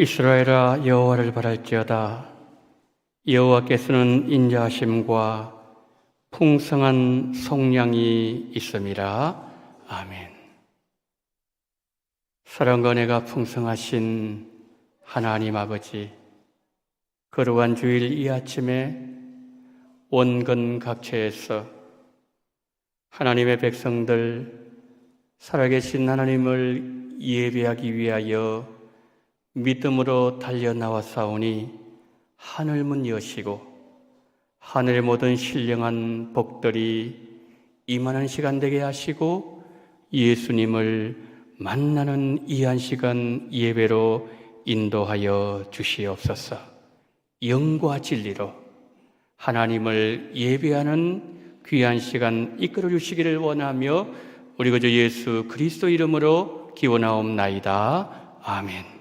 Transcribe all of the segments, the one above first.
이스라엘아, 여호와를 바랄지어다. 여호와께서는 인자하심과 풍성한 속량이 있음이라. 아멘. 사랑과 은혜가 풍성하신 하나님 아버지, 거룩한 주일 이 아침에 원근 각처에서 하나님의 백성들, 살아계신 하나님을 예배하기 위하여 믿음으로 달려나왔사오니 하늘문 여시고 하늘의 모든 신령한 복들이 임하는 시간 되게 하시고 예수님을 만나는 이 한 시간 예배로 인도하여 주시옵소서. 영과 진리로 하나님을 예배하는 귀한 시간 이끌어 주시기를 원하며 우리 구주 예수 그리스도 이름으로 기원하옵나이다. 아멘.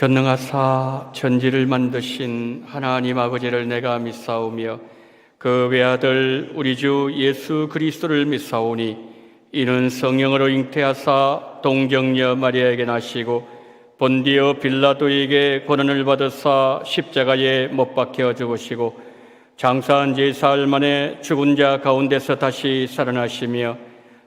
전능하사 천지를 만드신 하나님 아버지를 내가 믿사오며 그 외아들 우리 주 예수 그리스도를 믿사오니 이는 성령으로 잉태하사 동정녀 마리아에게 나시고 본디오 빌라도에게 고난을 받으사 십자가에 못 박혀 죽으시고 장사한 지 사흘 만에 죽은 자 가운데서 다시 살아나시며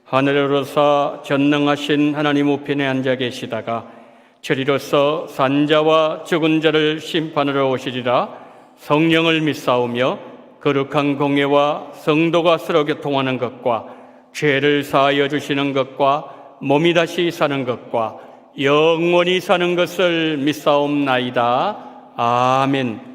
하늘에 오르사 전능하신 하나님 우편에 앉아 계시다가 저리로서 산자와 죽은 자를 심판하러 오시리라. 성령을 믿사오며 거룩한 공예와 성도가 서로 교통하는 것과 죄를 사하여 주시는 것과 몸이 다시 사는 것과 영원히 사는 것을 믿사옵나이다. 아멘.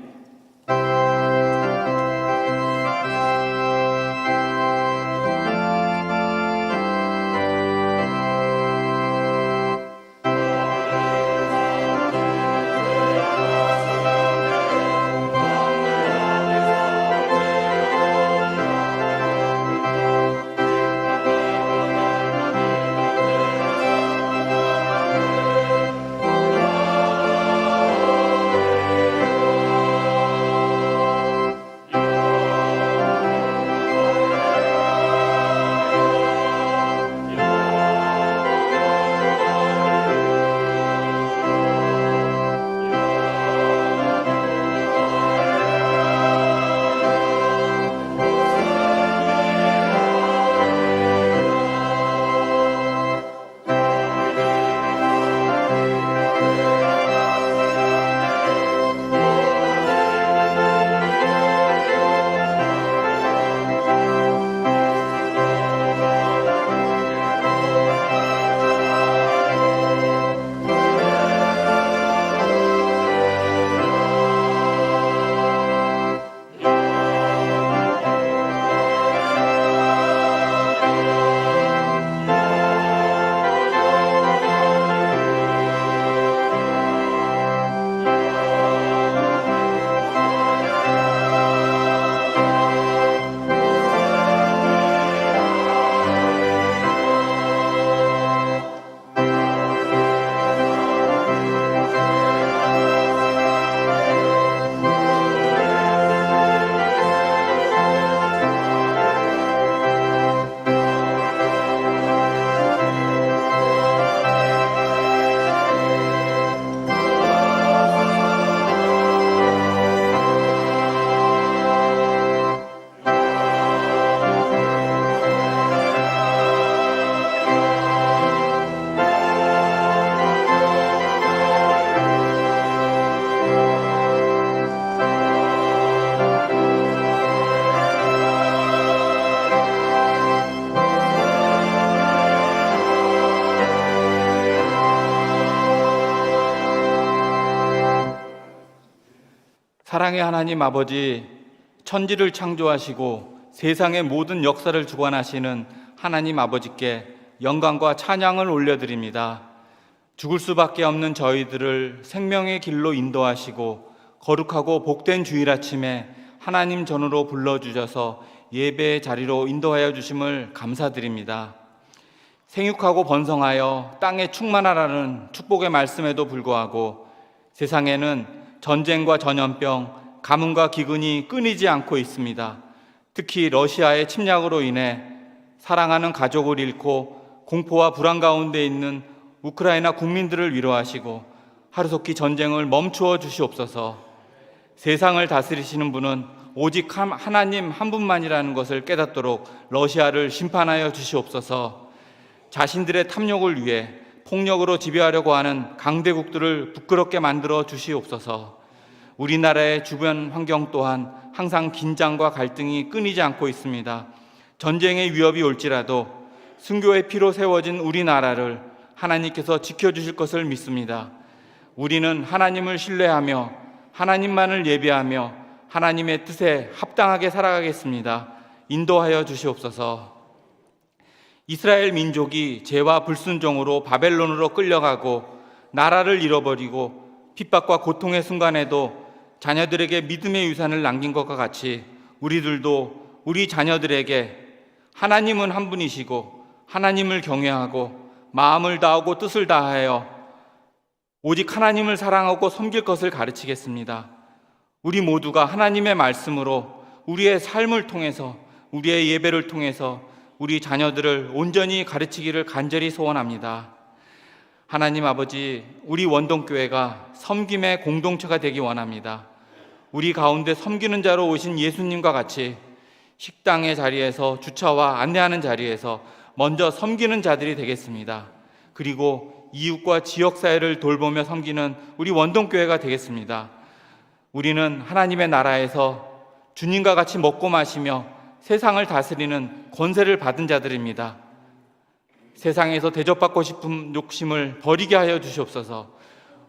사랑의 하나님 아버지, 천지를 창조하시고 세상의 모든 역사를 주관하시는 하나님 아버지께 영광과 찬양을 올려드립니다. 죽을 수밖에 없는 저희들을 생명의 길로 인도하시고 거룩하고 복된 주일 아침에 하나님 전으로 불러주셔서 예배의 자리로 인도하여 주심을 감사드립니다. 생육하고 번성하여 땅에 충만하라는 축복의 말씀에도 불구하고 세상에는 전쟁과 전염병, 가뭄과 기근이 끊이지 않고 있습니다. 특히 러시아의 침략으로 인해 사랑하는 가족을 잃고 공포와 불안 가운데 있는 우크라이나 국민들을 위로하시고 하루속히 전쟁을 멈추어 주시옵소서. 세상을 다스리시는 분은 오직 하나님 한 분만이라는 것을 깨닫도록 러시아를 심판하여 주시옵소서. 자신들의 탐욕을 위해 폭력으로 지배하려고 하는 강대국들을 부끄럽게 만들어 주시옵소서. 우리나라의 주변 환경 또한 항상 긴장과 갈등이 끊이지 않고 있습니다. 전쟁의 위협이 올지라도 순교의 피로 세워진 우리나라를 하나님께서 지켜주실 것을 믿습니다. 우리는 하나님을 신뢰하며 하나님만을 예배하며 하나님의 뜻에 합당하게 살아가겠습니다. 인도하여 주시옵소서. 이스라엘 민족이 죄와 불순종으로 바벨론으로 끌려가고 나라를 잃어버리고 핍박과 고통의 순간에도 자녀들에게 믿음의 유산을 남긴 것과 같이 우리들도 우리 자녀들에게 하나님은 한 분이시고 하나님을 경외하고 마음을 다하고 뜻을 다하여 오직 하나님을 사랑하고 섬길 것을 가르치겠습니다. 우리 모두가 하나님의 말씀으로 우리의 삶을 통해서 우리의 예배를 통해서 우리 자녀들을 온전히 가르치기를 간절히 소원합니다. 하나님 아버지, 우리 원동교회가 섬김의 공동체가 되기 원합니다. 우리 가운데 섬기는 자로 오신 예수님과 같이 식당의 자리에서 주차와 안내하는 자리에서 먼저 섬기는 자들이 되겠습니다. 그리고 이웃과 지역사회를 돌보며 섬기는 우리 원동교회가 되겠습니다. 우리는 하나님의 나라에서 주님과 같이 먹고 마시며 세상을 다스리는 권세를 받은 자들입니다. 세상에서 대접받고 싶은 욕심을 버리게 하여 주시옵소서.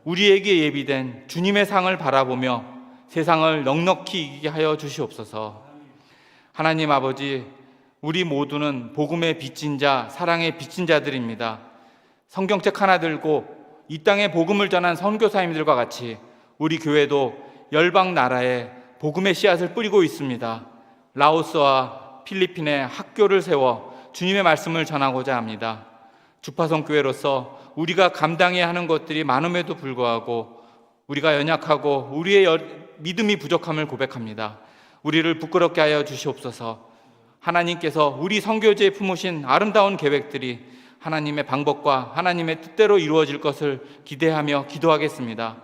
우리에게 예비된 주님의 상을 바라보며 세상을 넉넉히 이기게 하여 주시옵소서. 하나님 아버지, 우리 모두는 복음의 빚진 자, 사랑의 빚진 자들입니다. 성경책 하나 들고 이 땅에 복음을 전한 선교사님들과 같이 우리 교회도 열방 나라에 복음의 씨앗을 뿌리고 있습니다. 라오스와 필리핀에 학교를 세워 주님의 말씀을 전하고자 합니다. 주파성 교회로서 우리가 감당해야 하는 것들이 많음에도 불구하고 우리가 연약하고 우리의 믿음이 부족함을 고백합니다. 우리를 부끄럽게 하여 주시옵소서. 하나님께서 우리 선교지에 품으신 아름다운 계획들이 하나님의 방법과 하나님의 뜻대로 이루어질 것을 기대하며 기도하겠습니다.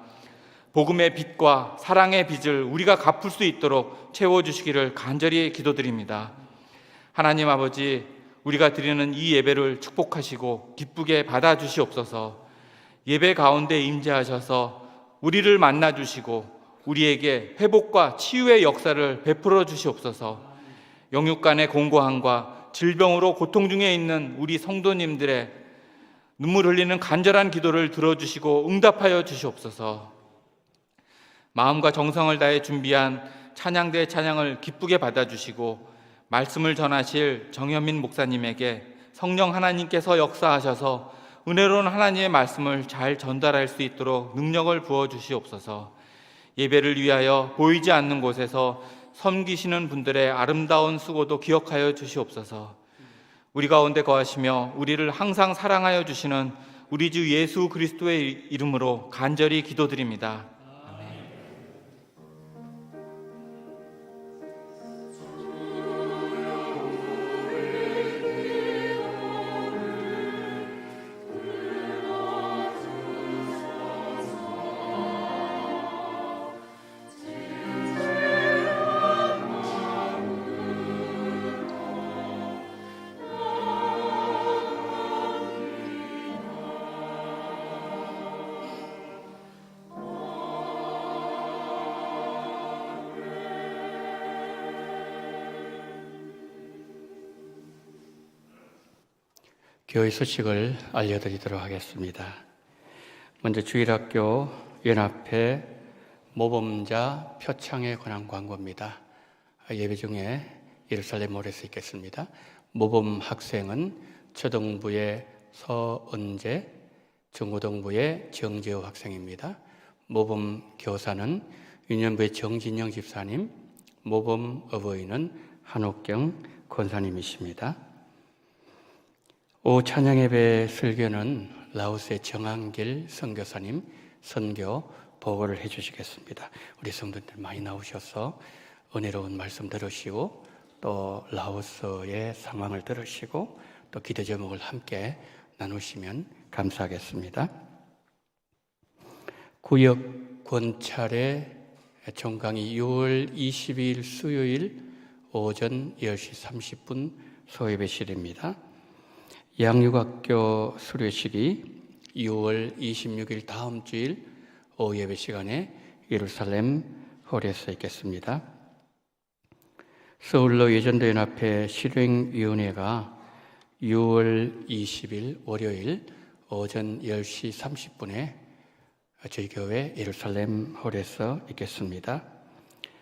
복음의 빛과 사랑의 빚을 우리가 갚을 수 있도록 채워주시기를 간절히 기도드립니다. 하나님 아버지, 우리가 드리는 이 예배를 축복하시고 기쁘게 받아주시옵소서. 예배 가운데 임재하셔서 우리를 만나주시고 우리에게 회복과 치유의 역사를 베풀어 주시옵소서. 영육간의 공고함과 질병으로 고통 중에 있는 우리 성도님들의 눈물 흘리는 간절한 기도를 들어주시고 응답하여 주시옵소서. 마음과 정성을 다해 준비한 찬양대 찬양을 기쁘게 받아주시고 말씀을 전하실 정현민 목사님에게 성령 하나님께서 역사하셔서 은혜로운 하나님의 말씀을 잘 전달할 수 있도록 능력을 부어주시옵소서. 예배를 위하여 보이지 않는 곳에서 섬기시는 분들의 아름다운 수고도 기억하여 주시옵소서. 우리 가운데 거하시며 우리를 항상 사랑하여 주시는 우리 주 예수 그리스도의 이름으로 간절히 기도드립니다. 교회 소식을 알려드리도록 하겠습니다. 먼저 주일학교 연합회 모범자 표창에 관한 광고입니다. 예배 중에 예루살렘 모래에서 있겠습니다. 모범 학생은 초등부의 서은재, 중고등부의 정재호 학생입니다. 모범 교사는 유년부의 정진영 집사님, 모범 어버이는 한옥경 권사님이십니다. 오후 찬양예배 설교는 라오스의 정한길 선교사님 선교 보고를 해주시겠습니다. 우리 성도들 많이 나오셔서 은혜로운 말씀 들으시고 또 라오스의 상황을 들으시고 또 기도 제목을 함께 나누시면 감사하겠습니다. 구역 권찰의 종강이 6월 22일 수요일 오전 10시 30분 소예배실입니다. 양육학교 수료식이 6월 26일 다음 주일 오후 예배 시간에 예루살렘 홀에서 있겠습니다. 서울로 예전도연합회 실행위원회가 6월 20일 월요일 오전 10시 30분에 저희 교회 예루살렘 홀에서 있겠습니다.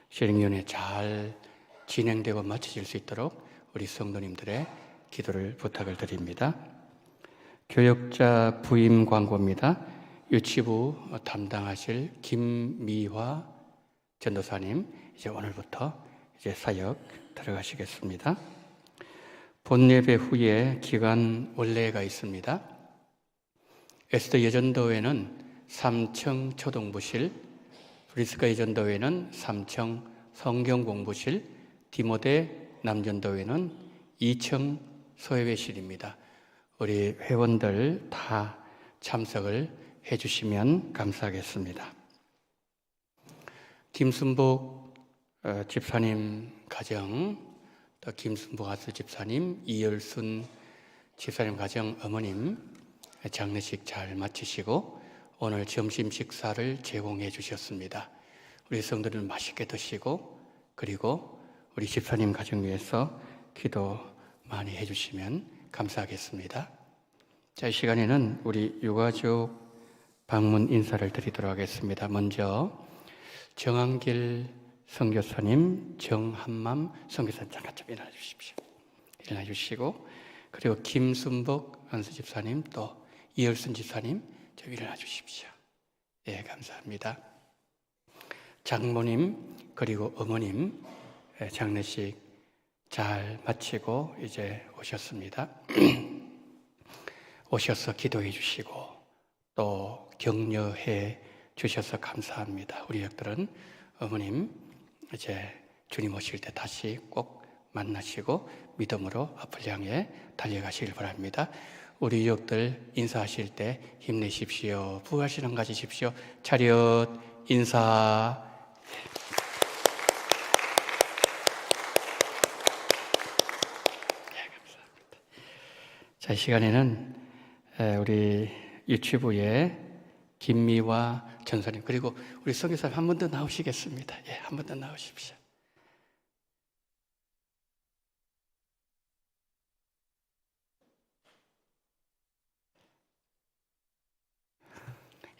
실행위원회 잘 진행되고 마쳐질 수 있도록 우리 성도님들의 기도를 부탁을 드립니다. 교역자 부임 광고입니다. 유치부 담당하실 김미화 전도사님 이제 오늘부터 이제 사역 들어가시겠습니다. 본예배 후에 기간 원례가 있습니다. 에스더 예전도회는 3층 초등부실, 브리스가 예전도회는 3층 성경공부실, 디모데 남전도회는 2층 소예배실입니다. 우리 회원들 다 참석을 해주시면 감사하겠습니다. 김순복 집사님 가정, 또 김순복 아스 집사님, 이열순 집사님 가정 어머님 장례식 잘 마치시고 오늘 점심 식사를 제공해 주셨습니다. 우리 성도들 맛있게 드시고 그리고 우리 집사님 가정 위해서 기도 많이 해주시면 감사하겠습니다. 자, 이 시간에는 우리 유가족 방문 인사를 드리도록 하겠습니다. 먼저 정한길 선교사님, 정한맘 선교사님 잠깐 좀 일어나 주십시오. 일어나 주시고 그리고 김순복 안수 집사님 또 이열순 집사님 좀 일어나 주십시오. 예, 감사합니다. 장모님 그리고 어머님 장례식 잘 마치고 이제 오셨습니다. 오셔서 기도해 주시고 또 격려해 주셔서 감사합니다. 우리 역들은 어머님 이제 주님 오실 때 다시 꼭 만나시고 믿음으로 앞을 향해 달려가시길 바랍니다. 우리 역들 인사하실 때 힘내십시오. 부하시는 가지십시오. 차렷 인사. 자, 이 시간에는 우리 유치부의 김미화 전사님 그리고 우리 선교사님 한 번 더 나오시겠습니다. 예, 한 번 더 나오십시오.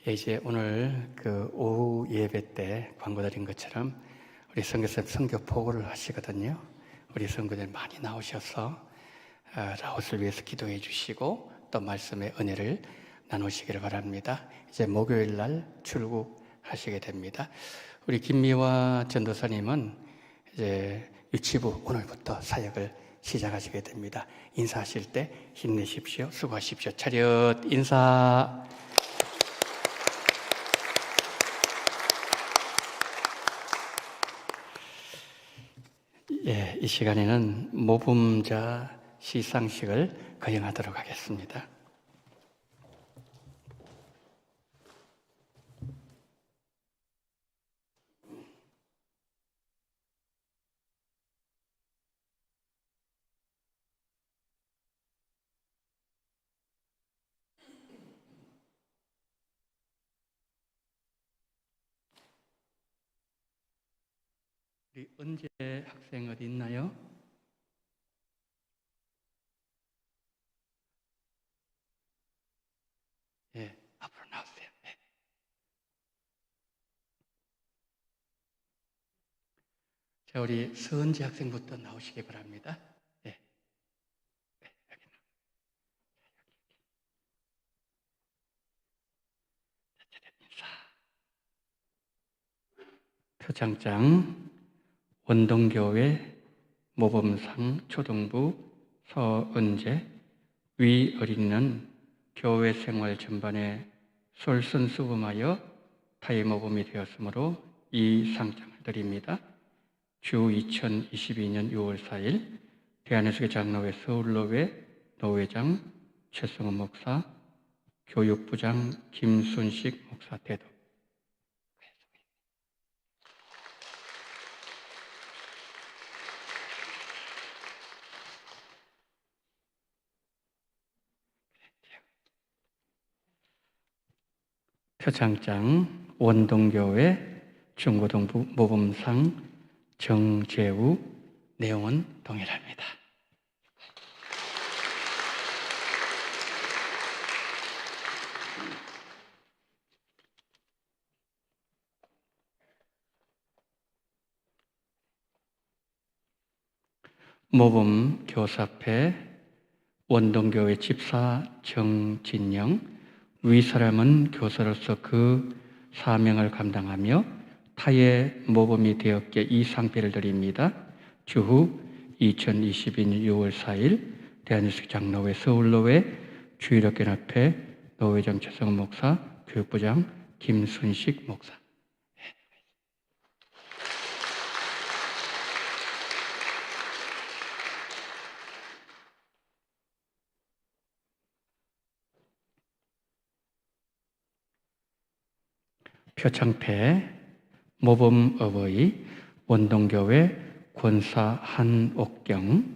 예, 이제 오늘 그 오후 예배 때 광고 드린 것처럼 우리 선교사님 선교 보고를 하시거든요. 우리 선교들 많이 나오셔서 라오스를 위해서 기도해 주시고 또 말씀의 은혜를 나누시기를 바랍니다. 이제 목요일 날 출국하시게 됩니다. 우리 김미화 전도사님은 이제 유치부 오늘부터 사역을 시작하시게 됩니다. 인사하실 때 힘내십시오. 수고하십시오. 차렷 인사. 예, 이 시간에는 모범자 시상식을 거행하도록 하겠습니다. 우리 은재 학생 어디 있나요? 예, 앞으로 나오세요. 예. 자, 우리 서은지 학생부터 나오시기 바랍니다. 네. 네, 여기 나. 인사. 표창장 원동교회 모범상 초등부 서은재 위 어린이는 교회 생활 전반에 솔선수범하여 타의 모범이 되었으므로 이 상장을 드립니다. 주 2022년 6월 4일 대한예수교 장로회 서울로회 노회장 최성원 목사, 교육부장 김순식 목사 대독. 표창장 원동교회 중고등부 모범상 정재우. 내용은 동일합니다. 모범 교사패 원동교회 집사 정진영. 위 사람은 교사로서 그 사명을 감당하며 타의 모범이 되었기에 이 상패를 드립니다. 주후 2022년 6월 4일 대한예수교 장로회 서울로회 주일학교연합회 노회장 최성원 목사, 교육부장 김순식 목사. 표창패 모범 어버이 원동교회 권사 한옥경.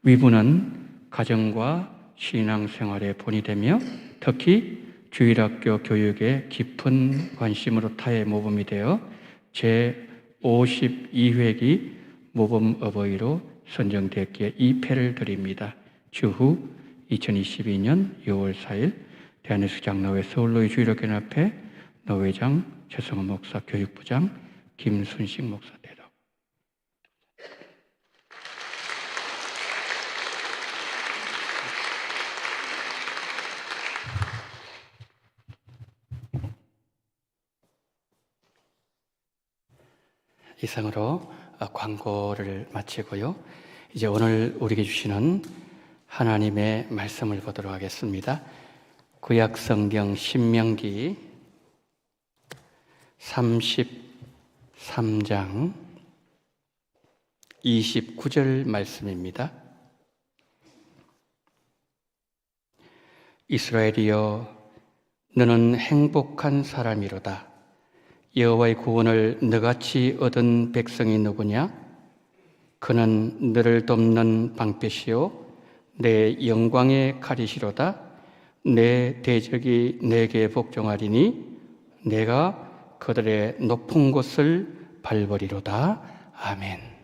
위부는 가정과 신앙생활에 본이 되며 특히 주일학교 교육에 깊은 관심으로 타의 모범이 되어 제52회기 모범 어버이로 선정되었기에 이 패를 드립니다. 주후 2022년 6월 4일 대한예수교 장로회 서울로회 주일학교연합회 노회장 최성원 목사, 교육부장 김순식 목사 대독. 이상으로 광고를 마치고요. 이제 오늘 우리에게 주시는 하나님의 말씀을 보도록 하겠습니다. 구약 성경 신명기 33장 29절 말씀입니다. 이스라엘이여, 너는 행복한 사람이로다. 여호와의 구원을 너같이 얻은 백성이 누구냐? 그는 너를 돕는 방패시요 내 영광의 칼이시로다. 내 대적이 내게 복종하리니 내가 그들의 높은 곳을 밟으리로다. 아멘.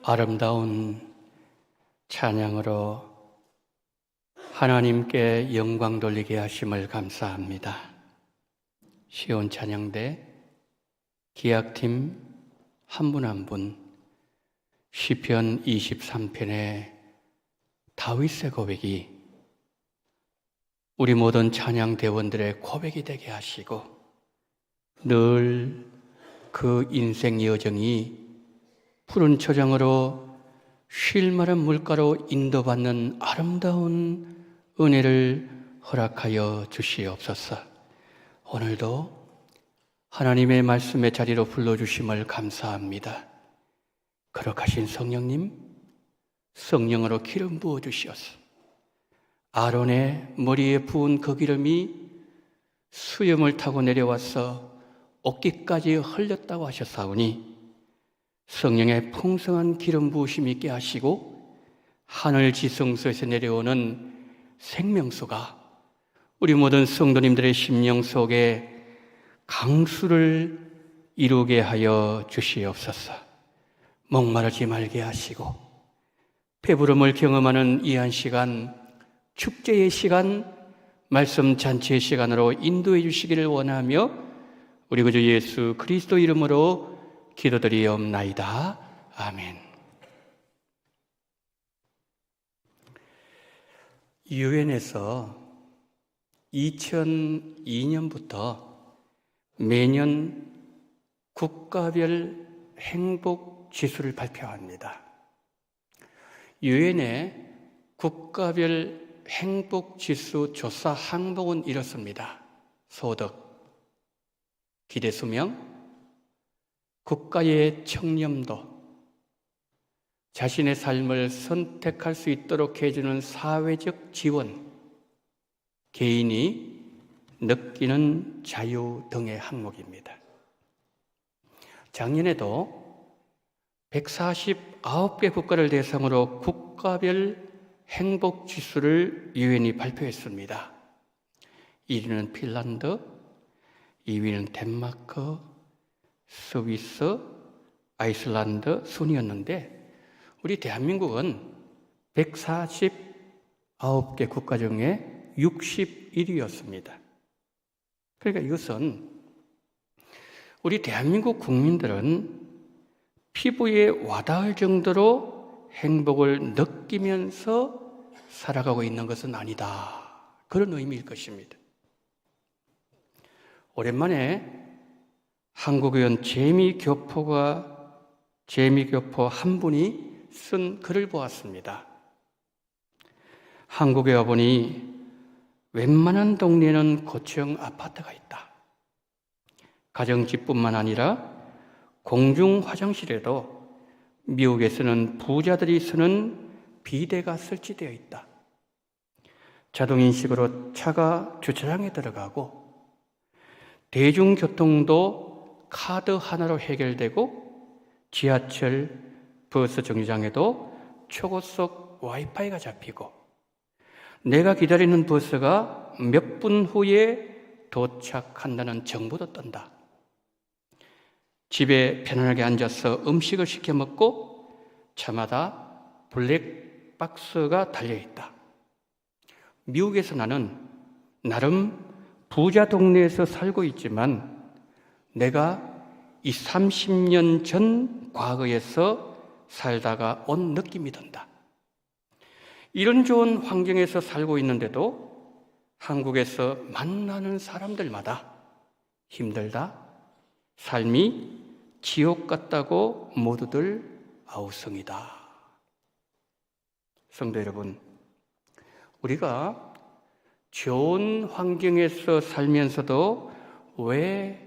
아름다운 찬양으로 하나님께 영광 돌리게 하심을 감사합니다. 시온 찬양대 기악팀 한 분 한 분 시편 23편의 다윗의 고백이 우리 모든 찬양 대원들의 고백이 되게 하시고 늘 그 인생 여정이 푸른 초장으로 쉴 만한 물가로 인도받는 아름다운 은혜를 허락하여 주시옵소서. 오늘도 하나님의 말씀의 자리로 불러주심을 감사합니다. 거룩하신 성령님, 성령으로 기름 부어주시옵소서. 아론의 머리에 부은 그 기름이 수염을 타고 내려와서 어깨까지 흘렸다고 하셨사오니 성령의 풍성한 기름 부으심이 있게 하시고 하늘 지성소에서 내려오는 생명수가 우리 모든 성도님들의 심령 속에 강수를 이루게 하여 주시옵소서. 목마르지 말게 하시고 배부름을 경험하는 이 한 시간, 축제의 시간, 말씀 잔치의 시간으로 인도해 주시기를 원하며 우리 구주 예수 그리스도 이름으로 기도드리옵나이다. 아멘. 유엔에서 2002년부터 매년 국가별 행복 지수를 발표합니다. 유엔의 국가별 행복 지수 조사 항목은 이렇습니다. 소득, 기대 수명, 국가의 청렴도, 자신의 삶을 선택할 수 있도록 해주는 사회적 지원, 개인이 느끼는 자유 등의 항목입니다. 작년에도 149개 국가를 대상으로 국가별 행복 지수를 유엔이 발표했습니다. 1위는 핀란드, 2위는 덴마크, 스위스, 아이슬란드 순이었는데 우리 대한민국은 149개 국가 중에 61위였습니다. 그러니까 이것은 우리 대한민국 국민들은 피부에 와닿을 정도로 행복을 느끼면서 살아가고 있는 것은 아니다. 그런 의미일 것입니다. 오랜만에 한국의원 재미교포 한 분이 쓴 글을 보았습니다. 한국에 와보니 웬만한 동네에는 고층 아파트가 있다. 가정집뿐만 아니라 공중 화장실에도 미국에서는 부자들이 쓰는 비데가 설치되어 있다. 자동인식으로 차가 주차장에 들어가고 대중교통도 카드 하나로 해결되고 지하철, 버스 정류장에도 초고속 와이파이가 잡히고 내가 기다리는 버스가 몇 분 후에 도착한다는 정보도 뜬다. 집에 편안하게 앉아서 음식을 시켜 먹고 차마다 블랙박스가 달려있다. 미국에서 나는 나름 부자 동네에서 살고 있지만 내가 이 30년 전 과거에서 살다가 온 느낌이 든다. 이런 좋은 환경에서 살고 있는데도 한국에서 만나는 사람들마다 힘들다, 삶이 지옥 같다고 모두들 아우성이다. 성도 여러분, 우리가 좋은 환경에서 살면서도 왜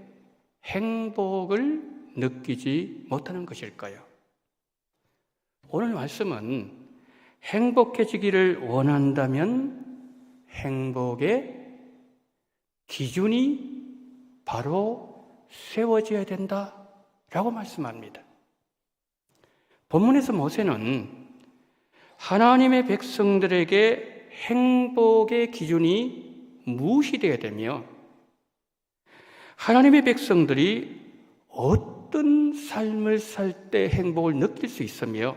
행복을 느끼지 못하는 것일까요? 오늘 말씀은 행복해지기를 원한다면 행복의 기준이 바로 세워져야 된다라고 말씀합니다. 본문에서 모세는 하나님의 백성들에게 행복의 기준이 무엇이 되어야 되며 하나님의 백성들이 어떤 어떤 삶을 살 때 행복을 느낄 수 있으며,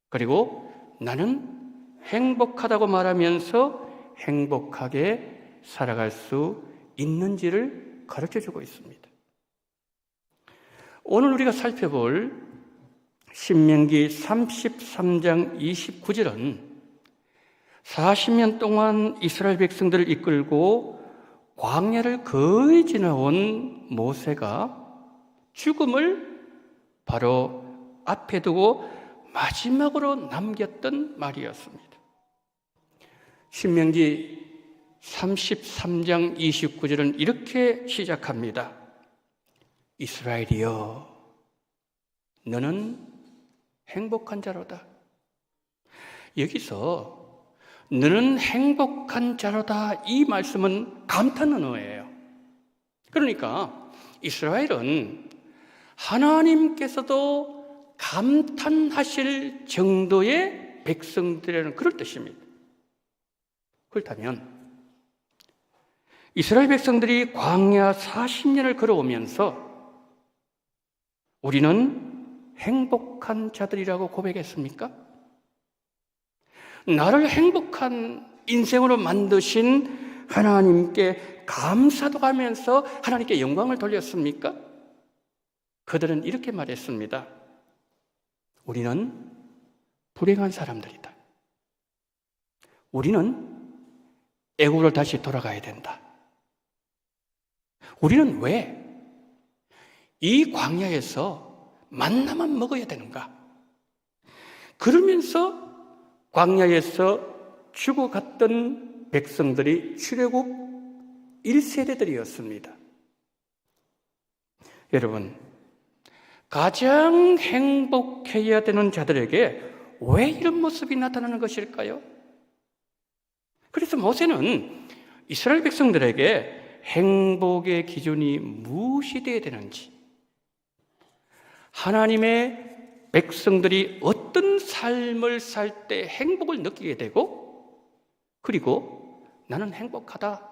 그리고 나는 행복하다고 말하면서 행복하게 살아갈 수 있는지를 가르쳐주고 있습니다. 오늘 우리가 살펴볼 신명기 33장 29절은 40년 동안 이스라엘 백성들을 이끌고 광야를 거의 지나온 모세가 죽음을 바로 앞에 두고 마지막으로 남겼던 말이었습니다. 신명기 33장 29절은 이렇게 시작합니다. 이스라엘이여, 너는 행복한 자로다. 여기서 너는 행복한 자로다, 이 말씀은 감탄 언어예요. 그러니까 이스라엘은 하나님께서도 감탄하실 정도의 백성들이라는 그런 뜻입니다. 그렇다면 이스라엘 백성들이 광야 40년을 걸어오면서 우리는 행복한 자들이라고 고백했습니까? 나를 행복한 인생으로 만드신 하나님께 감사도 하면서 하나님께 영광을 돌렸습니까? 그들은 이렇게 말했습니다. 우리는 불행한 사람들이다. 우리는 애굽으로 다시 돌아가야 된다. 우리는 왜 이 광야에서 만나만 먹어야 되는가? 그러면서 광야에서 죽어갔던 백성들이 출애굽 1세대들이었습니다. 여러분, 가장 행복해야 되는 자들에게 왜 이런 모습이 나타나는 것일까요? 그래서 모세는 이스라엘 백성들에게 행복의 기준이 무엇이 되어야 되는지, 하나님의 백성들이 어떤 삶을 살 때 행복을 느끼게 되고, 그리고 나는 행복하다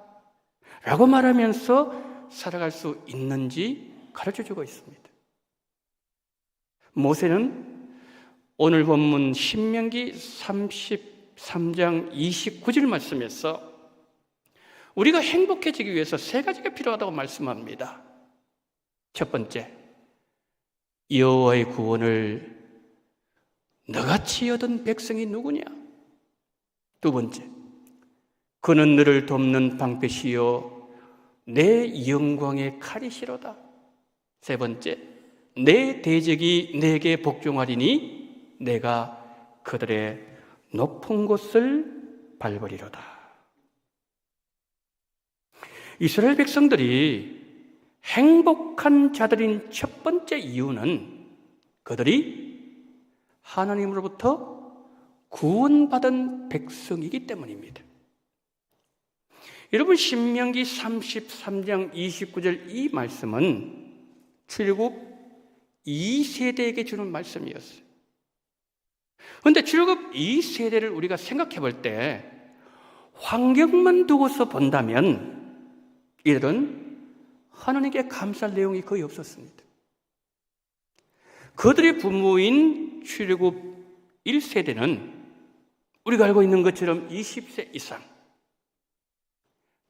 라고 말하면서 살아갈 수 있는지 가르쳐주고 있습니다. 모세는 오늘 본문 신명기 33장 29절 말씀에서 우리가 행복해지기 위해서 세 가지가 필요하다고 말씀합니다. 첫 번째, 여호와의 구원을 너같이 얻은 백성이 누구냐? 두 번째, 그는 너를 돕는 방패시요 내 영광의 칼이시로다. 세 번째, 내 대적이 내게 복종하리니 내가 그들의 높은 곳을 밟으리로다. 이스라엘 백성들이 행복한 자들인 첫 번째 이유는 그들이 하나님으로부터 구원받은 백성이기 때문입니다. 여러분, 신명기 33장 29절 이 말씀은 출애굽 2세대에게 주는 말씀이었어요. 그런데 출애굽 2세대를 우리가 생각해 볼 때 환경만 두고서 본다면 이들은 하나님께 감사할 내용이 거의 없었습니다. 그들의 부모인 출애굽 1세대는 우리가 알고 있는 것처럼 20세 이상,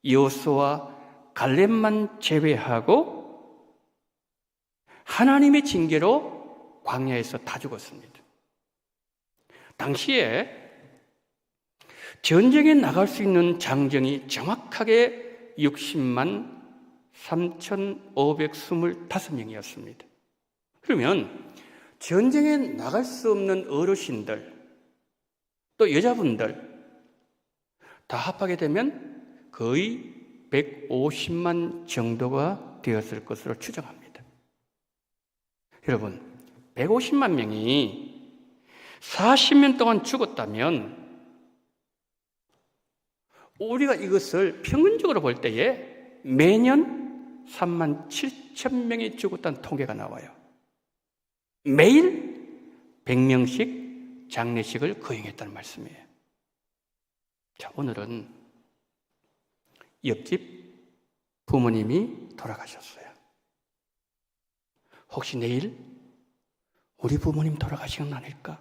여호수아와 갈렙만 제외하고 하나님의 징계로 광야에서 다 죽었습니다. 당시에 전쟁에 나갈 수 있는 장정이 정확하게 60만 3,525명이었습니다. 그러면 전쟁에 나갈 수 없는 어르신들, 또 여자분들 다 합하게 되면 거의 150만 정도가 되었을 것으로 추정합니다. 여러분, 150만 명이 40년 동안 죽었다면 우리가 이것을 평균적으로 볼 때에 매년 3만 7천 명이 죽었다는 통계가 나와요. 매일 100명씩 장례식을 거행했다는 말씀이에요. 자, 오늘은 옆집 부모님이 돌아가셨어요. 혹시 내일 우리 부모님 돌아가시는 건 아닐까?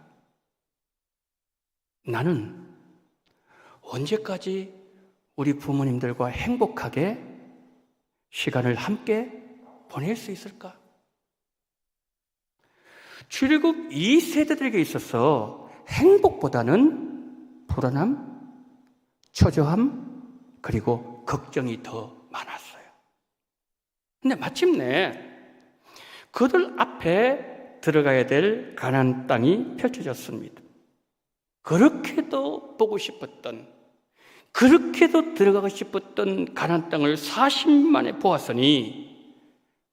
나는 언제까지 우리 부모님들과 행복하게 시간을 함께 보낼 수 있을까? 출애굽 2세대들에게 있어서 행복보다는 불안함, 초조함, 그리고 걱정이 더 많았어요. 근데 마침내 그들 앞에 들어가야 될 가나안 땅이 펼쳐졌습니다. 그렇게도 보고 싶었던, 그렇게도 들어가고 싶었던 가나안 땅을 40년 만에 보았으니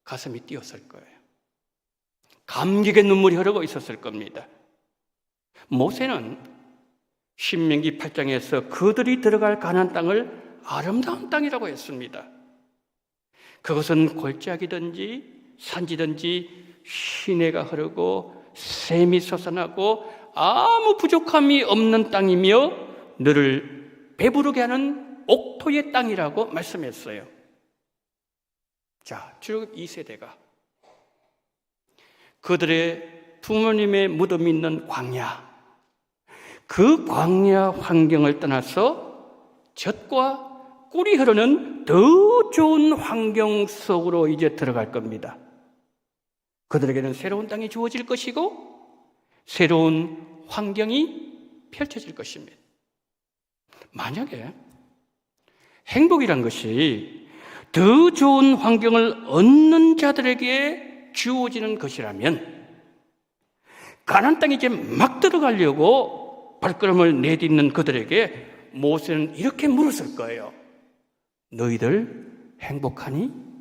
가슴이 뛰었을 거예요. 감격의 눈물이 흐르고 있었을 겁니다. 모세는 신명기 8장에서 그들이 들어갈 가나안 땅을 아름다운 땅이라고 했습니다. 그것은 골짜기든지 산지든지 시내가 흐르고 샘이 솟아나고 아무 부족함이 없는 땅이며 너를 배부르게 하는 옥토의 땅이라고 말씀했어요. 자, 출애굽 2세대가 그들의 부모님의 무덤이 있는 광야, 그 광야 환경을 떠나서 젖과 꿀이 흐르는 더 좋은 환경 속으로 이제 들어갈 겁니다. 그들에게는 새로운 땅이 주어질 것이고 새로운 환경이 펼쳐질 것입니다. 만약에 행복이란 것이 더 좋은 환경을 얻는 자들에게 주어지는 것이라면 가나안 땅에 이제 막 들어가려고 발걸음을 내딛는 그들에게 모세는 이렇게 물었을 거예요. 너희들 행복하니?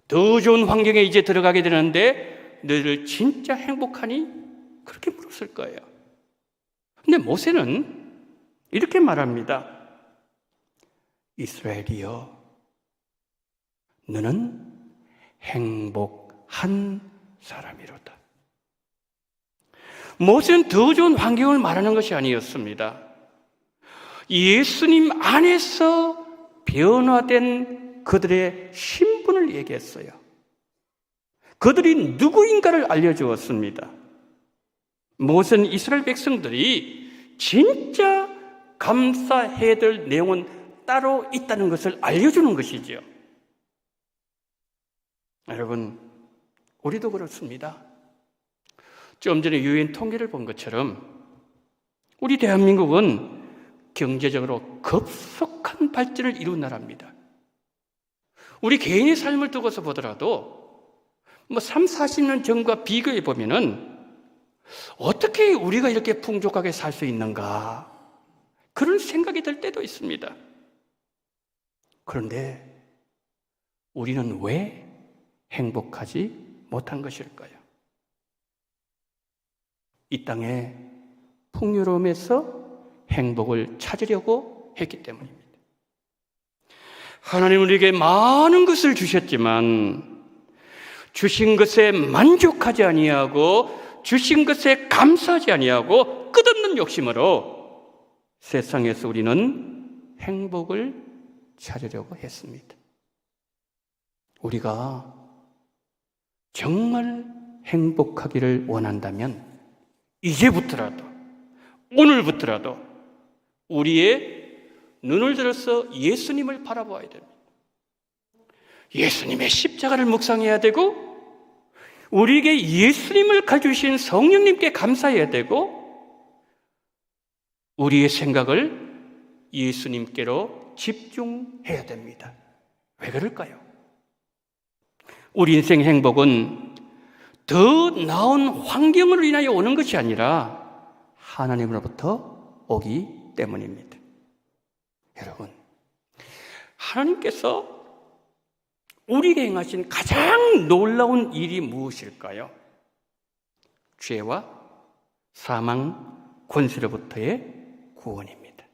더 좋은 환경에 이제 들어가게 되는데 너희들 진짜 행복하니? 그렇게 물었을 거예요. 근데 모세는 이렇게 말합니다. 이스라엘이여, 너는 행복한 사람이로다. 모세는 더 좋은 환경을 말하는 것이 아니었습니다. 예수님 안에서 변화된 그들의 신분을 얘기했어요. 그들이 누구인가를 알려주었습니다. 모세는 이스라엘 백성들이 진짜 감사해야 될 내용은 따로 있다는 것을 알려주는 것이죠. 여러분, 우리도 그렇습니다. 좀 전에 유엔 통계를 본 것처럼 우리 대한민국은 경제적으로 급속한 발전을 이룬 나라입니다. 우리 개인의 삶을 두고서 보더라도 3, 40년 전과 비교해 보면은 어떻게 우리가 이렇게 풍족하게 살 수 있는가? 그런 생각이 들 때도 있습니다. 그런데 우리는 왜 행복하지 못한 것일까요? 이 땅의 풍요로움에서 행복을 찾으려고 했기 때문입니다. 하나님은 우리에게 많은 것을 주셨지만 주신 것에 만족하지 아니하고 주신 것에 감사하지 아니하고 끝없는 욕심으로 세상에서 우리는 행복을 찾으려고 했습니다. 우리가 정말 행복하기를 원한다면 이제부터라도, 오늘부터라도 우리의 눈을 들어서 예수님을 바라보아야 됩니다. 예수님의 십자가를 묵상해야 되고 우리에게 예수님을 가르쳐주신 성령님께 감사해야 되고 우리의 생각을 예수님께로 집중해야 됩니다. 왜 그럴까요? 우리 인생 행복은 더 나은 환경으로 인하여 오는 것이 아니라 하나님으로부터 오기 때문입니다. 여러분, 하나님께서 우리에게 행하신 가장 놀라운 일이 무엇일까요? 죄와 사망, 권세로부터의 구원입니다.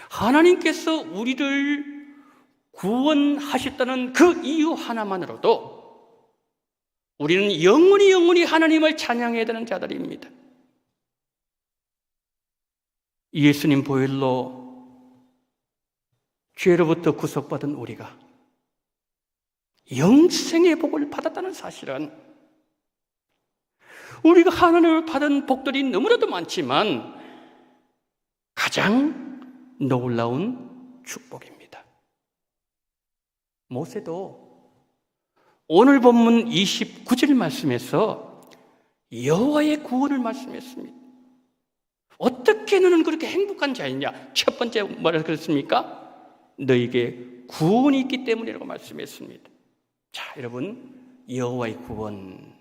하나님께서 우리를 구원하셨다는 그 이유 하나만으로도 우리는 영원히 하나님을 찬양해야 되는 자들입니다. 예수님 보혈로 죄로부터 구속받은 우리가 영생의 복을 받았다는 사실은 우리가 하나님을 받은 복들이 너무나도 많지만 가장 놀라운 축복입니다. 모세도 오늘 본문 29절 말씀에서 여호와의 구원을 말씀했습니다. 어떻게 너는 그렇게 행복한 자이냐? 첫 번째 뭐라 그랬습니까? 너에게 구원이 있기 때문이라고 말씀했습니다. 자, 여러분, 여호와의 구원.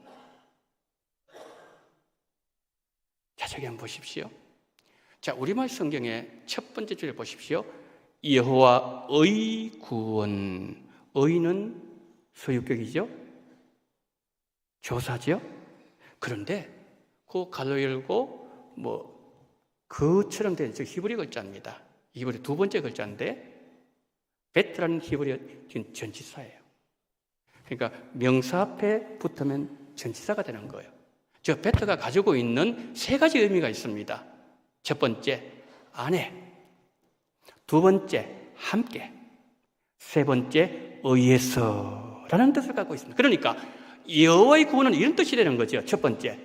자, 저기 한번 보십시오. 자, 우리말 성경의 첫 번째 줄에 보십시오. 여호와의 구원. 의는 소유격이죠. 조사죠. 그런데 그 가로 열고 그처럼 된 히브리 글자입니다. 히브리 두 번째 글자인데 베트라는 히브리 전치사예요. 그러니까 명사 앞에 붙으면 전치사가 되는 거예요. 저 베트가 가지고 있는 세 가지 의미가 있습니다. 첫 번째, 아내. 두 번째, 함께. 세 번째, 의해서라는 뜻을 갖고 있습니다. 그러니까 여호와의 구원은 이런 뜻이 되는 거죠. 첫 번째,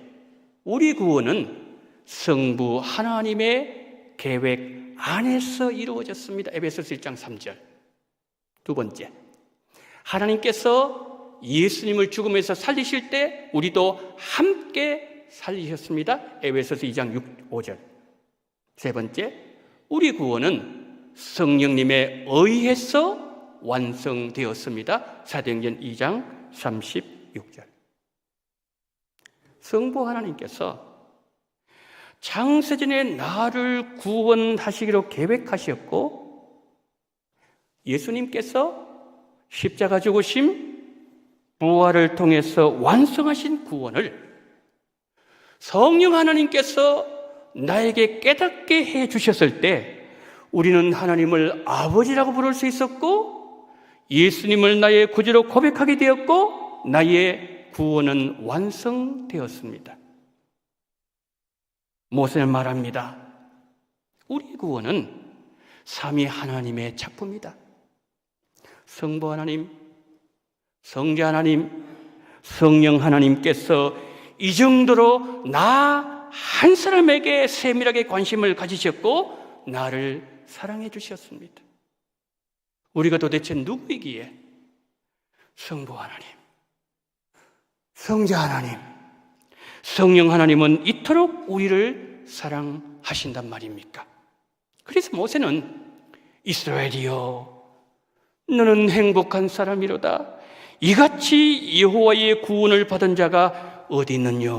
우리 구원은 성부 하나님의 계획 안에서 이루어졌습니다. 에베소서 1장 3절. 두 번째, 하나님께서 예수님을 죽음에서 살리실 때 우리도 함께 살리셨습니다. 에베소서 2장 5절. 세 번째, 우리 구원은 성령님에 의해서 완성되었습니다. 사도행전 2장 36절. 성부 하나님께서 창세전에 나를 구원하시기로 계획하셨고 예수님께서 십자가 죽으심, 부활을 통해서 완성하신 구원을 성령 하나님께서 나에게 깨닫게 해 주셨을 때 우리는 하나님을 아버지라고 부를 수 있었고 예수님을 나의 구주로 고백하게 되었고 나의 구원은 완성되었습니다. 모세는 말합니다. 우리 구원은 삼위 하나님의 작품이다. 성부 하나님, 성자 하나님, 성령 하나님께서 이 정도로 나 한 사람에게 세밀하게 관심을 가지셨고 나를 사랑해 주셨습니다. 우리가 도대체 누구이기에 성부 하나님, 성자 하나님, 성령 하나님은 이토록 우리를 사랑하신단 말입니까? 그래서 모세는 이스라엘이여 너는 행복한 사람이로다. 이같이 여호와의 구원을 받은 자가 어디 있느냐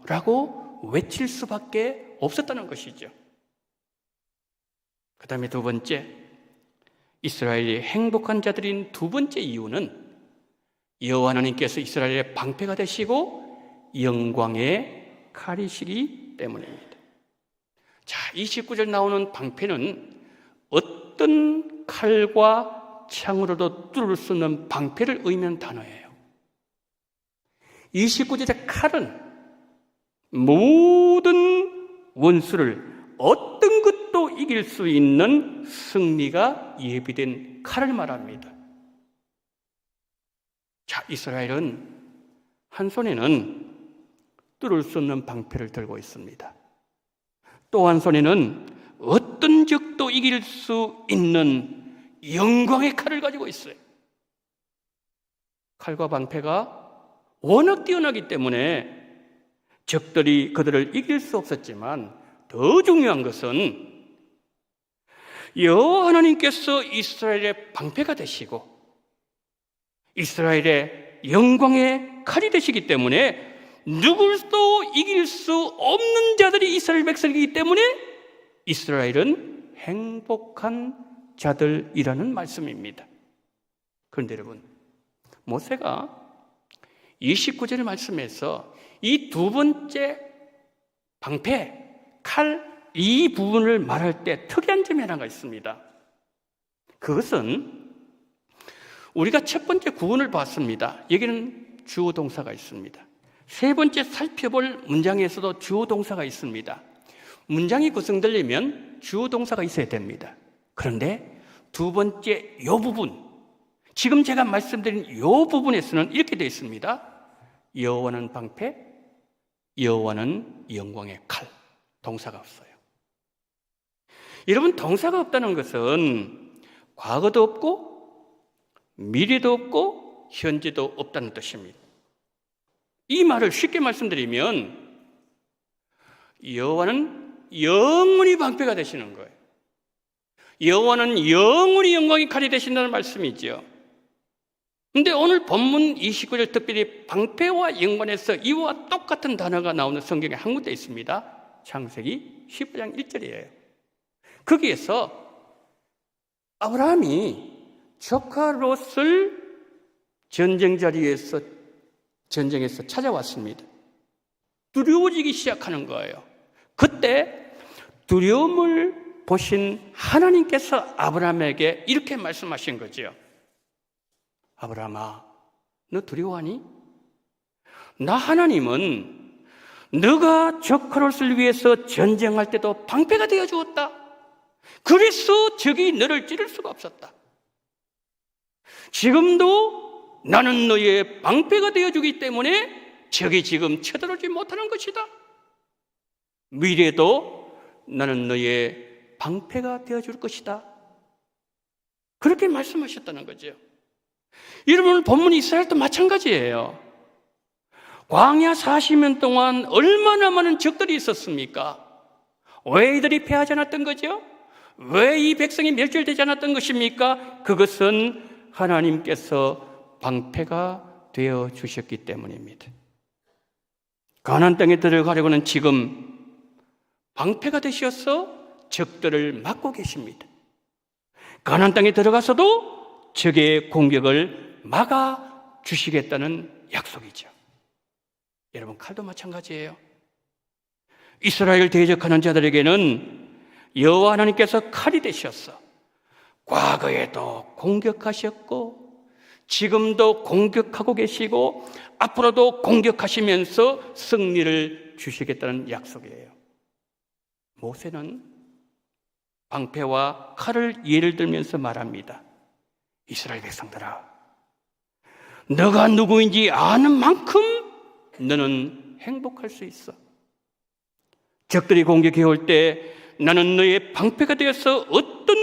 라고 외칠 수밖에 없었다는 것이죠. 그 다음에 두 번째, 이스라엘이 행복한 자들인 두 번째 이유는 여호와 하나님께서 이스라엘의 방패가 되시고 영광의 칼이시기 때문입니다. 자, 29절 나오는 방패는 어떤 칼과 창으로도 뚫을 수 없는 방패를 의미하는 단어예요. 29절의 칼은 모든 원수를 어떤 것도 이길 수 있는 승리가 예비된 칼을 말합니다. 자, 이스라엘은 한 손에는 뚫을 수 없는 방패를 들고 있습니다. 또 한 손에는 어떤 적도 이길 수 있는 영광의 칼을 가지고 있어요. 칼과 방패가 워낙 뛰어나기 때문에 적들이 그들을 이길 수 없었지만 더 중요한 것은 여호와 하나님께서 이스라엘의 방패가 되시고 이스라엘의 영광의 칼이 되시기 때문에 누구도 이길 수 없는 자들이 이스라엘 백성이기 때문에 이스라엘은 행복한 자들이라는 말씀입니다. 그런데 여러분, 모세가 29절의 말씀에서 이 두 번째 방패, 칼, 이 부분을 말할 때 특이한 점이 하나가 있습니다. 그것은 우리가 첫 번째 구원을 봤습니다. 여기는 주어 동사가 있습니다. 세 번째 살펴볼 문장에서도 주어 동사가 있습니다. 문장이 구성되려면 주어 동사가 있어야 됩니다. 그런데 두 번째 이 부분, 지금 제가 말씀드린 이 부분에서는 이렇게 되어 있습니다. 여호와는 방패, 여호와는 영광의 칼. 동사가 없어요. 여러분, 동사가 없다는 것은 과거도 없고 미래도 없고 현재도 없다는 뜻입니다. 이 말을 쉽게 말씀드리면 여호와는 영원히 방패가 되시는 거예요. 여호와는 영원히 영광의 칼이 되신다는 말씀이죠. 그런데 오늘 본문 29절 특별히 방패와 연관해서 이와 똑같은 단어가 나오는 성경에 한 군데 있습니다. 창세기 15장 1절이에요. 거기에서 아브라함이 조카 롯을 전쟁 자리에서 전쟁에서 찾아왔습니다. 두려워지기 시작하는 거예요. 그때 두려움을 보신 하나님께서 아브라함에게 이렇게 말씀하신 거죠. 아브라함아, 너 두려워하니? 나 하나님은 너가 조카 롯을 위해서 전쟁할 때도 방패가 되어 주었다. 그래서 적이 너를 찌를 수가 없었다. 지금도 나는 너의 방패가 되어주기 때문에 적이 지금 쳐들어오지 못하는 것이다. 미래도 나는 너의 방패가 되어줄 것이다. 그렇게 말씀하셨다는 거죠. 여러분, 본문 이스라엘도 마찬가지예요. 광야 40년 동안 얼마나 많은 적들이 있었습니까? 왜 이들이 패하지 않았던 거죠? 왜 이 백성이 멸절되지 않았던 것입니까? 그것은 하나님께서 방패가 되어 주셨기 때문입니다. 가나안 땅에 들어가려고는 지금 방패가 되셔서 적들을 막고 계십니다. 가나안 땅에 들어가서도 적의 공격을 막아 주시겠다는 약속이죠. 여러분, 칼도 마찬가지예요. 이스라엘 대적하는 자들에게는 여호와 하나님께서 칼이 되셨어. 과거에도 공격하셨고 지금도 공격하고 계시고 앞으로도 공격하시면서 승리를 주시겠다는 약속이에요. 모세는 방패와 칼을 예를 들면서 말합니다. 이스라엘 백성들아, 너가 누구인지 아는 만큼 너는 행복할 수 있어. 적들이 공격해 올 때 나는 너의 방패가 되어서 어떤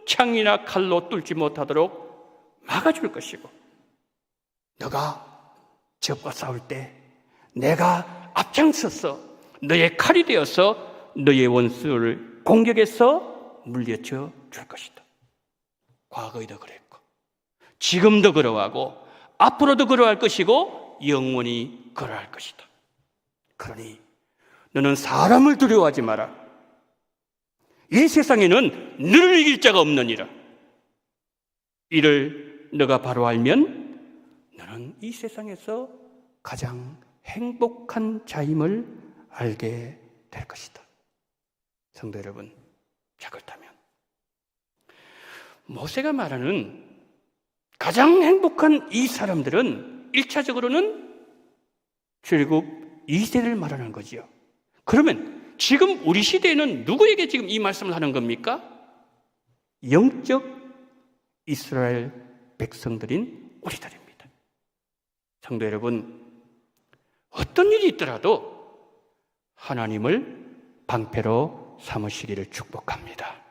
창이나 칼로 뚫지 못하도록 막아줄 것이고, 너가 적과 싸울 때 내가 앞장서서 너의 칼이 되어서 너의 원수를 공격해서 물리쳐 줄 것이다. 과거에도 그랬고 지금도 그러하고 앞으로도 그러할 것이고 영원히 그러할 것이다. 그러니 너는 사람을 두려워하지 마라. 이 세상에는 너를 이길 자가 없느니라. 이를 너가 바로 알면 너는 이 세상에서 가장 행복한 자임을 알게 될 것이다. 성도 여러분, 자, 그렇다면 모세가 말하는 가장 행복한 이 사람들은 1차적으로는 출애굽 2세를 말하는 거지요. 그러면 지금 우리 시대에는 누구에게 지금 이 말씀을 하는 겁니까? 영적 이스라엘 백성들인 우리들입니다. 성도 여러분, 어떤 일이 있더라도 하나님을 방패로 삼으시기를 축복합니다.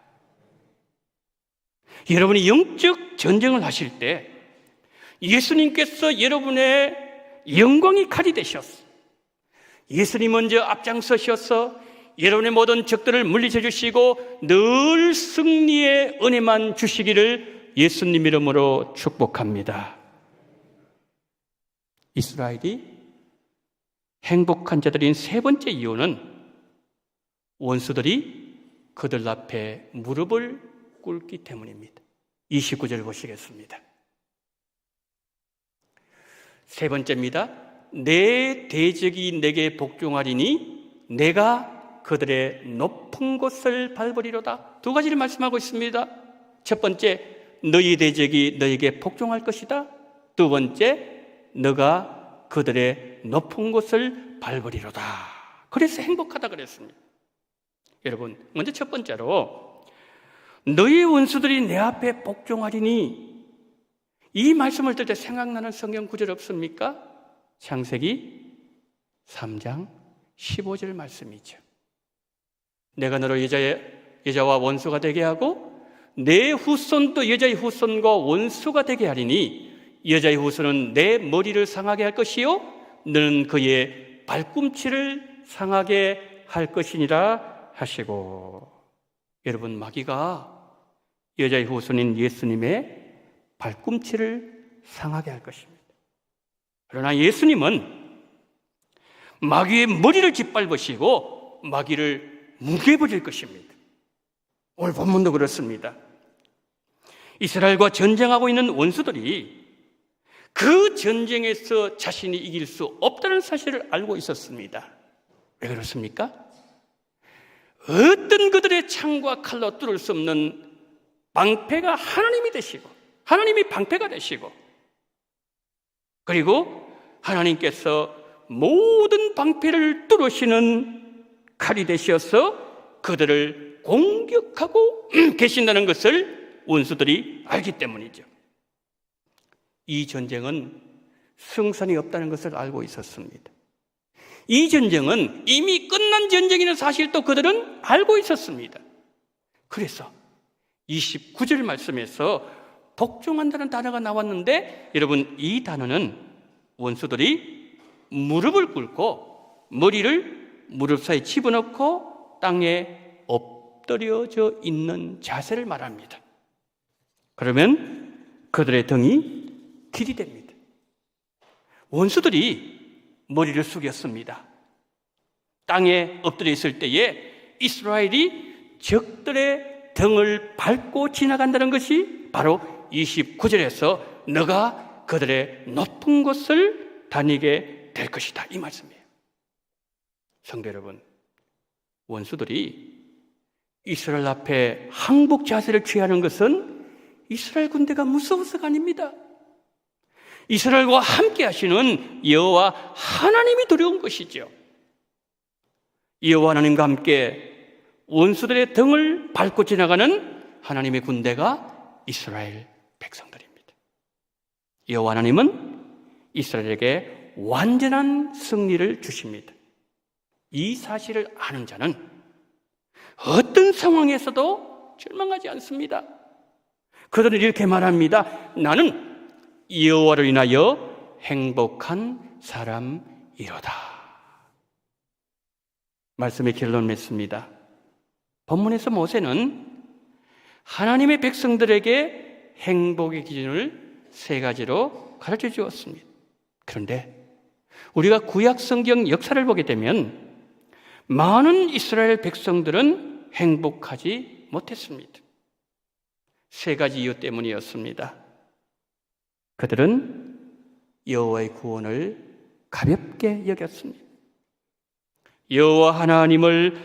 여러분이 영적 전쟁을 하실 때 예수님께서 여러분의 영광의 칼이 되셨어. 예수님 먼저 앞장서셔서 여러분의 모든 적들을 물리쳐 주시고 늘 승리의 은혜만 주시기를 예수님 이름으로 축복합니다. 이스라엘이 행복한 자들인 세 번째 이유는 원수들이 그들 앞에 무릎을 꿇기 때문입니다. 29절 보시겠습니다. 세 번째입니다. 내 대적이 내게 복종하리니 내가 그들의 높은 곳을 밟으리로다. 두 가지를 말씀하고 있습니다. 첫 번째, 너희 대적이 너에게 복종할 것이다. 두 번째, 너가 그들의 높은 곳을 밟으리로다. 그래서 행복하다 그랬습니다. 여러분, 먼저 첫 번째로 너희 원수들이 내 앞에 복종하리니, 이 말씀을 들 때 생각나는 성경 구절 없습니까? 창세기 3장 15절 말씀이죠. 내가 너를 여자와 원수가 되게 하고 내 후손도 여자의 후손과 원수가 되게 하리니 여자의 후손은 내 머리를 상하게 할 것이요 너는 그의 발꿈치를 상하게 할 것이니라 하시고, 여러분, 마귀가 여자의 후손인 예수님의 발꿈치를 상하게 할 것입니다. 그러나 예수님은 마귀의 머리를 짓밟으시고 마귀를 뭉개버릴 것입니다. 오늘 본문도 그렇습니다. 이스라엘과 전쟁하고 있는 원수들이 그 전쟁에서 자신이 이길 수 없다는 사실을 알고 있었습니다. 왜 그렇습니까? 어떤 그들의 창과 칼로 뚫을 수 없는 방패가 하나님이 되시고, 하나님이 방패가 되시고, 그리고 하나님께서 모든 방패를 뚫으시는 칼이 되셔서 그들을 공격하고 계신다는 것을 원수들이 알기 때문이죠. 이 전쟁은 승산이 없다는 것을 알고 있었습니다. 이 전쟁은 이미 끝난 전쟁이라는 사실도 그들은 알고 있었습니다. 그래서 29절 말씀에서 복종한다는 단어가 나왔는데, 여러분, 이 단어는 원수들이 무릎을 꿇고 머리를 무릎 사이에 집어넣고 땅에 엎드려져 있는 자세를 말합니다. 그러면 그들의 등이 길이 됩니다. 원수들이 머리를 숙였습니다. 땅에 엎드려 있을 때에 이스라엘이 적들의 등을 밟고 지나간다는 것이 바로 29절에서 너가 그들의 높은 곳을 다니게 될 것이다, 이 말씀이에요. 성도 여러분, 원수들이 이스라엘 앞에 항복 자세를 취하는 것은 이스라엘 군대가 무서워서가 아닙니다. 이스라엘과 함께 하시는 여호와 하나님이 두려운 것이죠. 여호와 하나님과 함께 원수들의 등을 밟고 지나가는 하나님의 군대가 이스라엘 백성들입니다. 여호와 하나님은 이스라엘에게 완전한 승리를 주십니다. 이 사실을 아는 자는 어떤 상황에서도 절망하지 않습니다. 그들은 이렇게 말합니다. 나는 여호와를 인하여 행복한 사람이로다. 말씀의 결론을 맺습니다. 본문에서 모세는 하나님의 백성들에게 행복의 기준을 3가지로 가르쳐 주었습니다. 그런데 우리가 구약 성경 역사를 보게 되면 많은 이스라엘 백성들은 행복하지 못했습니다. 3가지 이유 때문이었습니다. 그들은 여호와의 구원을 가볍게 여겼습니다. 여호와 하나님을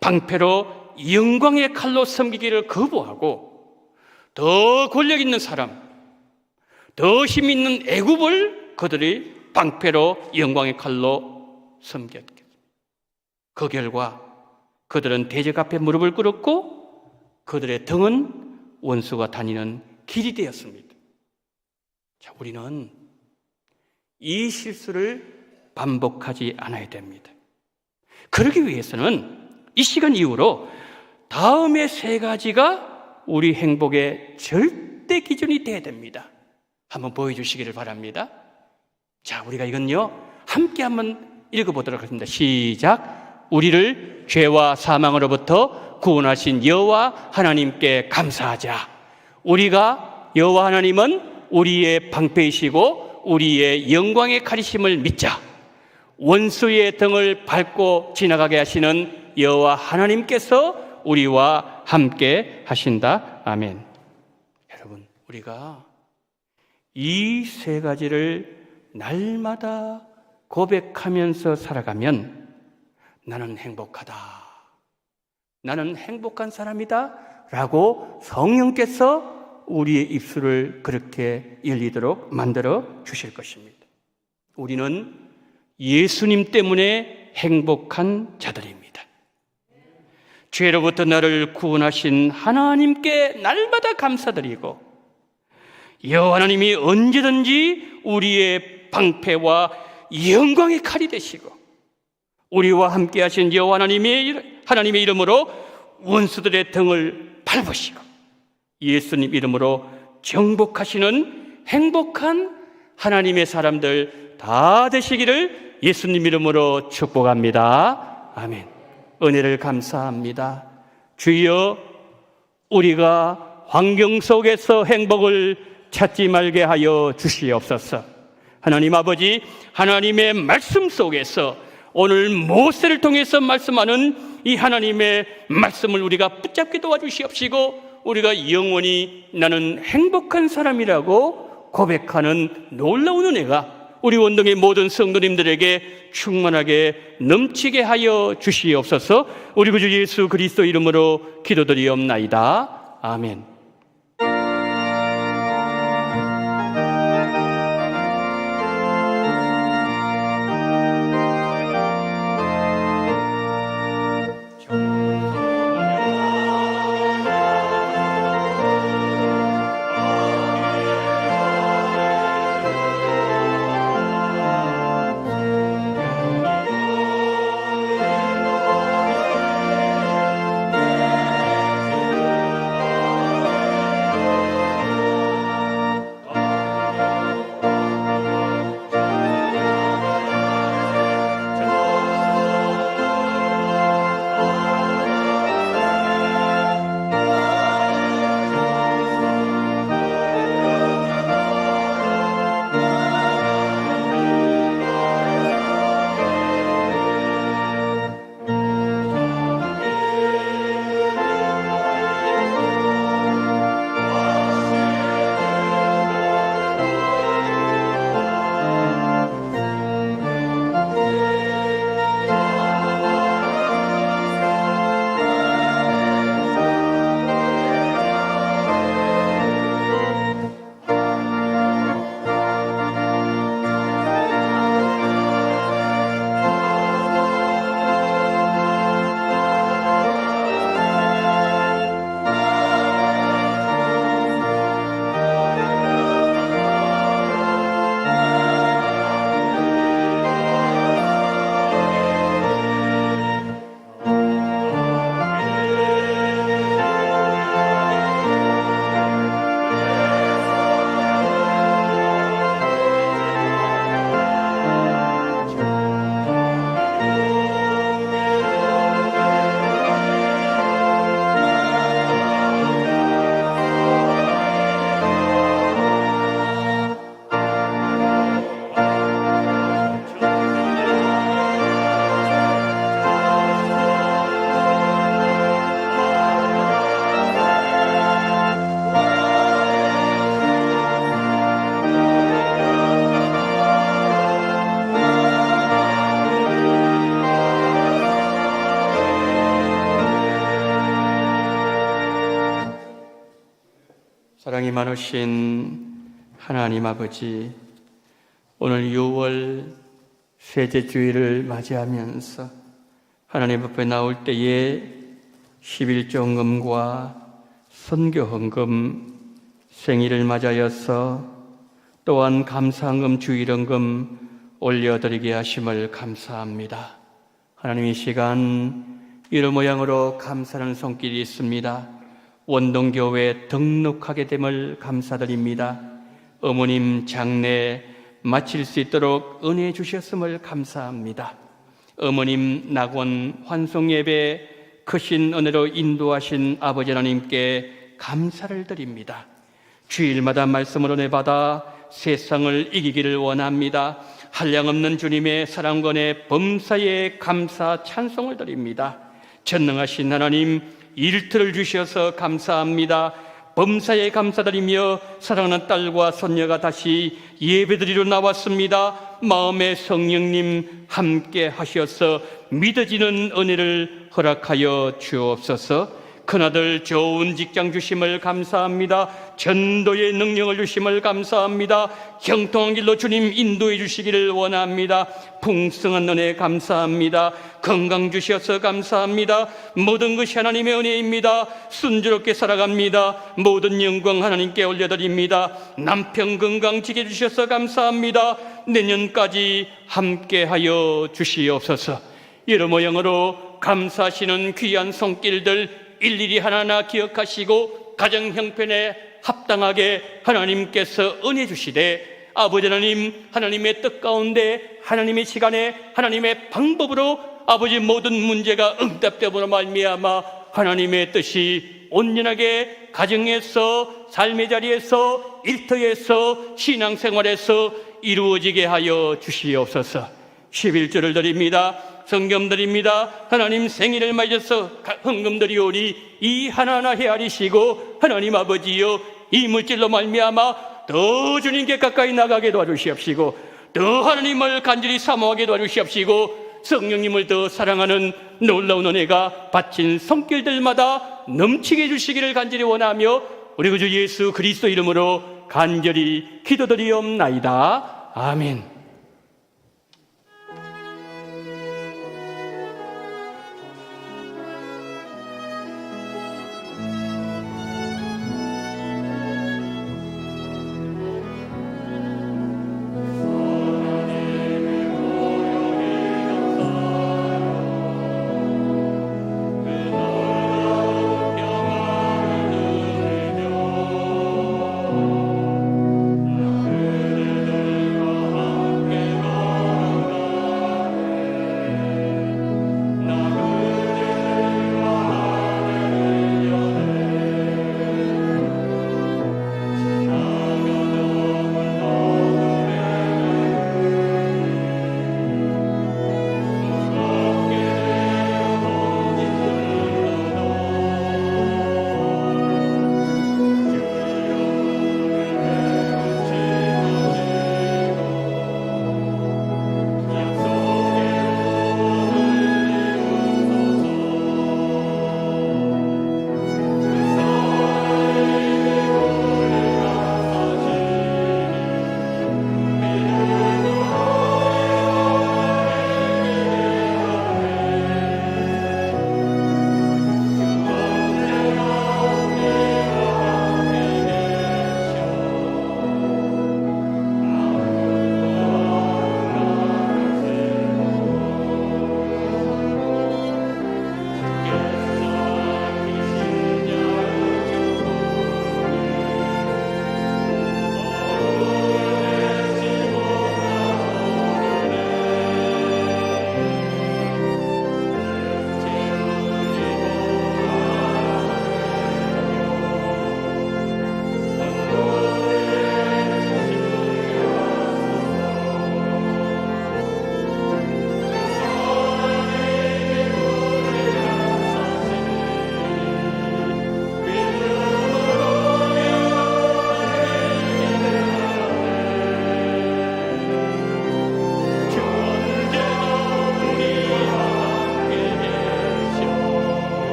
방패로 영광의 칼로 섬기기를 거부하고 더 권력 있는 사람, 더 힘 있는 애굽을 그들이 방패로 영광의 칼로 섬겼습니다. 그 결과 그들은 대적 앞에 무릎을 꿇었고 그들의 등은 원수가 다니는 길이 되었습니다. 자, 우리는 이 실수를 반복하지 않아야 됩니다. 그러기 위해서는 이 시간 이후로 다음의 3가지가 우리 행복의 절대 기준이 되어야 됩니다. 한번 보여주시기를 바랍니다. 자, 우리가 이건요 함께 한번 읽어보도록 하겠습니다. 시작. 우리를 죄와 사망으로부터 구원하신 여호와 하나님께 감사하자. 우리가 여호와 하나님은 우리의 방패이시고 우리의 영광의 칼이심을 믿자. 원수의 등을 밟고 지나가게 하시는 여호와 하나님께서 우리와 함께 하신다. 아멘. 여러분, 우리가 이 3가지를 날마다 고백하면서 살아가면 나는 행복하다, 나는 행복한 사람이다 라고 성령께서 우리의 입술을 그렇게 열리도록 만들어 주실 것입니다. 우리는 예수님 때문에 행복한 자들입니다. 죄로부터 나를 구원하신 하나님께 날마다 감사드리고 여호와 하나님이 언제든지 우리의 방패와 영광의 칼이 되시고 우리와 함께 하신 여호와 하나님의 이름으로 원수들의 등을 밟으시고 예수님 이름으로 정복하시는 행복한 하나님의 사람들 다 되시기를 예수님 이름으로 축복합니다. 아멘. 은혜를 감사합니다. 주여, 우리가 환경 속에서 행복을 찾지 말게 하여 주시옵소서. 하나님 아버지, 하나님의 말씀 속에서 오늘 모세를 통해서 말씀하는 이 하나님의 말씀을 우리가 붙잡게 도와주시옵시고 우리가 영원히 나는 행복한 사람이라고 고백하는 놀라운 은혜가 우리 원동의 모든 성도님들에게 충만하게 넘치게 하여 주시옵소서. 우리 구주 예수 그리스도 이름으로 기도드리옵나이다. 아멘. 사랑이 많으신 하나님 아버지, 오늘 6월 셋째 주일을 맞이하면서 하나님 앞에 나올 때에 11조 헌금과 선교 헌금, 생일을 맞아여서 또한 감사헌금, 주일헌금 올려드리게 하심을 감사합니다. 하나님, 이 시간 이런 모양으로 감사하는 손길이 있습니다. 원동교회에 등록하게 됨을 감사드립니다. 어머님 장례 마칠 수 있도록 은혜 주셨음을 감사합니다. 어머님 낙원 환송예배 크신 은혜로 인도하신 아버지 하나님께 감사를 드립니다. 주일마다 말씀을 은혜 받아 세상을 이기기를 원합니다. 한량없는 주님의 사랑과 은혜 범사에 감사 찬송을 드립니다. 전능하신 하나님, 일터를 주셔서 감사합니다. 범사에 감사드리며 사랑하는 딸과 손녀가 다시 예배드리러 나왔습니다. 마음의 성령님 함께 하셔서 믿어지는 은혜를 허락하여 주옵소서. 큰아들 좋은 직장 주심을 감사합니다. 전도의 능력을 주심을 감사합니다. 형통한 길로 주님 인도해 주시기를 원합니다. 풍성한 은혜 감사합니다. 건강 주셔서 감사합니다. 모든 것이 하나님의 은혜입니다. 순조롭게 살아갑니다. 모든 영광 하나님께 올려드립니다. 남편 건강 지켜 주셔서 감사합니다. 내년까지 함께하여 주시옵소서. 여러 모양으로 감사하시는 귀한 손길들 일일이 하나하나 기억하시고 가정 형편에 합당하게 하나님께서 은혜 주시되, 아버지 하나님, 하나님의 뜻 가운데 하나님의 시간에 하나님의 방법으로 아버지 모든 문제가 응답됨으로 말미암아 하나님의 뜻이 온전하게 가정에서, 삶의 자리에서, 일터에서, 신앙생활에서 이루어지게 하여 주시옵소서. 11조를 드립니다. 성금 드립니다. 하나님 생일을 맞아서 헌금 드리오니 이 하나하나 헤아리시고 하나님 아버지여, 이 물질로 말미암아 더 주님께 가까이 나가게 도와주시옵시고, 더 하나님을 간절히 사모하게 도와주시옵시고, 성령님을 더 사랑하는 놀라운 은혜가 바친 손길들마다 넘치게 해주시기를 간절히 원하며 우리 구주 예수 그리스도 이름으로 간절히 기도드리옵나이다. 아멘.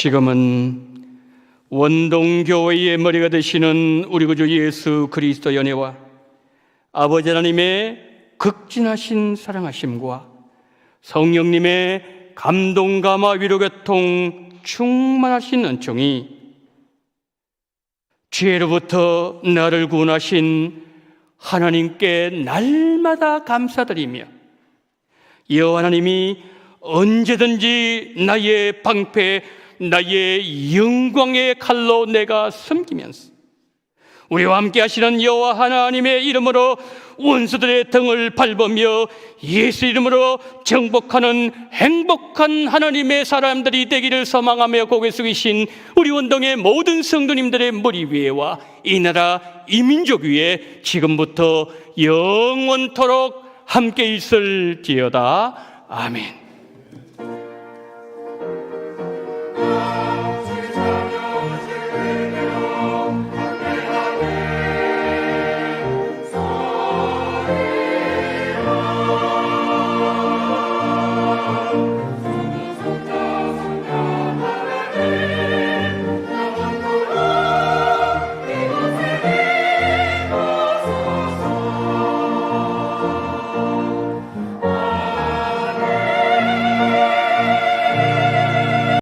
지금은 원동교회의 머리가 되시는 우리 구주 예수 그리스도 연애와 아버지 하나님의 극진하신 사랑하심과 성령님의 감동, 감화, 위로, 교통 충만하신 은총이 죄로부터 나를 구원하신 하나님께 날마다 감사드리며 여호와 하나님이 언제든지 나의 방패, 나의 영광의 칼로 내가 섬기면서 우리와 함께 하시는 여호와 하나님의 이름으로 원수들의 등을 밟으며 예수 이름으로 정복하는 행복한 하나님의 사람들이 되기를 소망하며 고개 숙이신 우리 원동의 모든 성도님들의 머리 위에와 이 나라 이 민족 위에 지금부터 영원토록 함께 있을지어다. 아멘.